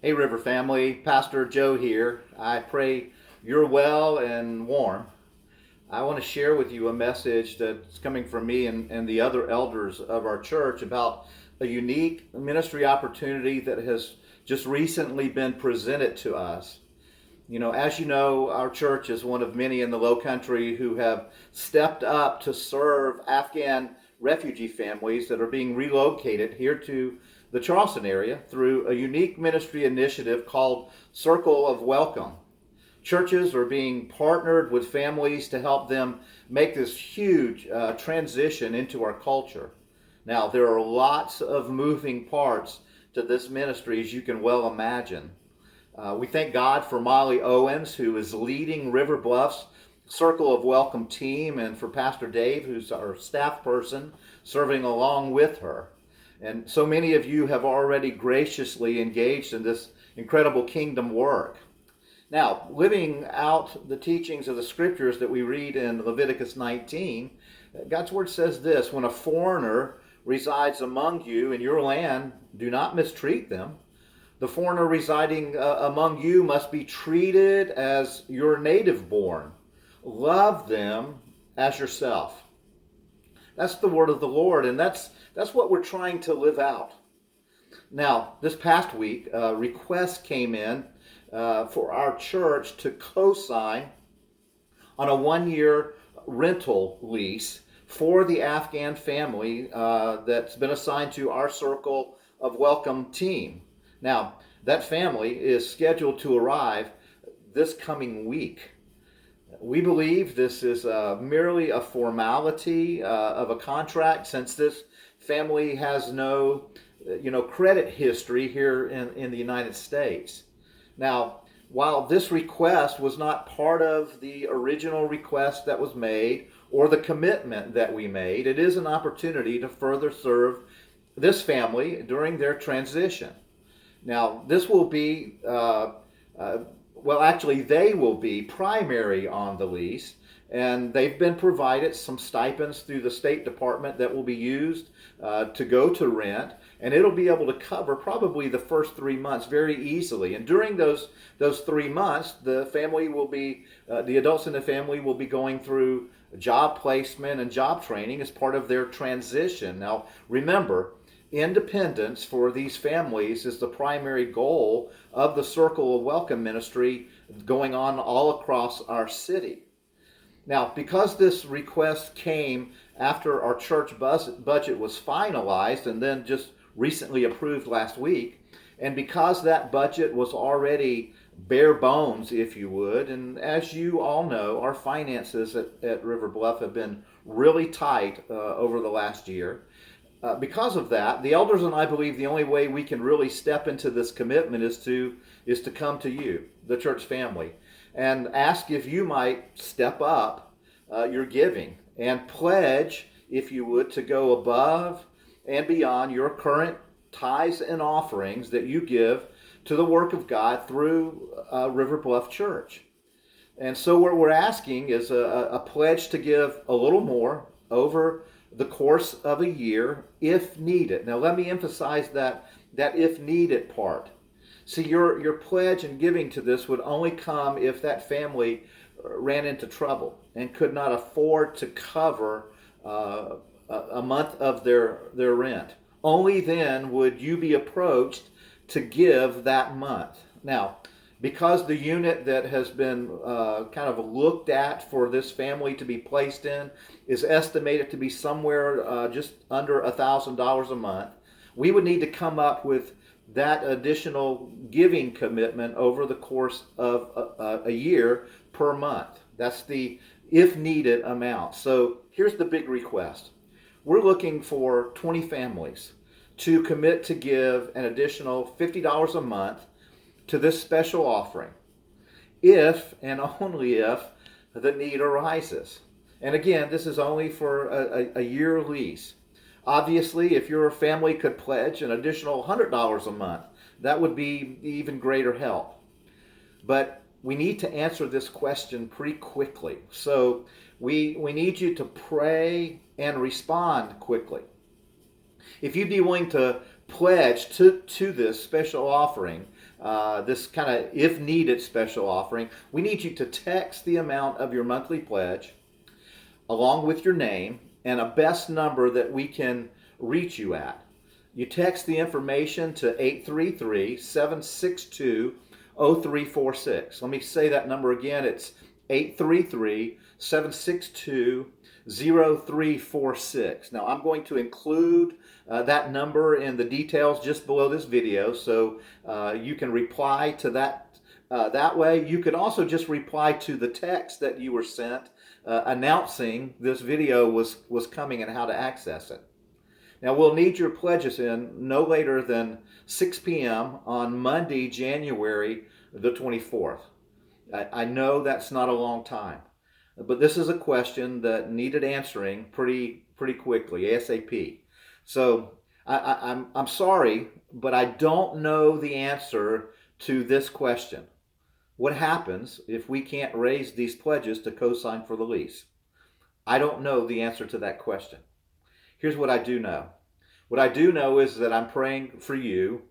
Hey, River family, Pastor Joe here. I pray you're well and warm. I want to share with you a message that's coming from me and the other elders of our church about a unique ministry opportunity that has just recently been presented to us. As you know, our church is one of many in the Low Country who have stepped up to serve Afghan refugee families that are being relocated here to the Charleston area through a unique ministry initiative called Circle of Welcome. Churches are being partnered with families to help them make this huge transition into our culture. Now, there are lots of moving parts to this ministry, as you can well imagine. We thank God for Molly Owens, who is leading River Bluff's Circle of Welcome team, and for Pastor Dave, who's our staff person, serving along with her. And so many of you have already graciously engaged in this incredible kingdom work. Now, living out the teachings of the scriptures that we read in Leviticus 19, God's word says this: when a foreigner resides among you in your land, do not mistreat them. The foreigner residing among you must be treated as your native born. Love them as yourself. That's the word of the Lord, and that's what we're trying to live out. Now, this past week, a request came in for our church to co-sign on a one-year rental lease for the Afghan family that's been assigned to our Circle of Welcome team. Now, that family is scheduled to arrive this coming week. We believe this is merely a formality of a contract, since this family has no, credit history here in the United States. Now, while this request was not part of the original request that was made or the commitment that we made, it is an opportunity to further serve this family during their transition. Now, this will be, they will be primary on the lease, and they've been provided some stipends through the State Department that will be used to go to rent, and it'll be able to cover probably the first 3 months very easily. And during those 3 months, the family will be, the adults in the family will be going through job placement and job training as part of their transition. Now, remember, independence for these families is the primary goal of the Circle of Welcome ministry going on all across our city. Now, because this request came after our church budget was finalized and then just recently approved last week, and because that budget was already bare bones, if you would, and as you all know, our finances at River Bluff have been really tight over the last year. Because of that, the elders and I believe the only way we can really step into this commitment is to come to you, the church family, and ask if you might step up your giving and pledge, if you would, to go above and beyond your current tithes and offerings that you give to the work of God through River Bluff Church. And so what we're asking is a pledge to give a little more over the course of a year if needed. Now let me emphasize that if needed part. See, your pledge and giving to this would only come if that family ran into trouble and could not afford to cover a month of their rent. Only then would you be approached to give that month. Now, because the unit that has been kind of looked at for this family to be placed in is estimated to be somewhere just under $1,000 a month, we would need to come up with that additional giving commitment over the course of a year per month. That's the if needed amount. So here's the big request. We're looking for 20 families to commit to give an additional $50 a month to this special offering, if and only if the need arises. And again, this is only for a year lease. Obviously, if your family could pledge an additional $100 a month, that would be even greater help. But we need to answer this question pretty quickly. So we need you to pray and respond quickly. If you'd be willing to pledge to this special offering, this kind of if needed special offering, we need you to text the amount of your monthly pledge along with your name and a best number that we can reach you at. You text the information to 833-762-0346. Let me say that number again. It's 833-762-0346. Now, I'm going to include that number in the details just below this video, so you can reply to that that way. You could also just reply to the text that you were sent announcing this video was coming and how to access it. Now, we'll need your pledges in no later than 6 p.m. on Monday, January the 24th. I know that's not a long time, but this is a question that needed answering pretty quickly, ASAP. So I'm sorry, but I don't know the answer to this question. What happens if we can't raise these pledges to co-sign for the lease? I don't know the answer to that question. Here's what I do know. What I do know is that I'm praying for you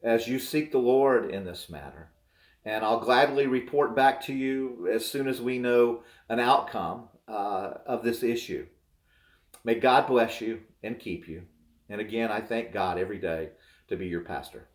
as you seek the Lord in this matter. And I'll gladly report back to you as soon as we know an outcome of this issue. May God bless you and keep you. And again, I thank God every day to be your pastor.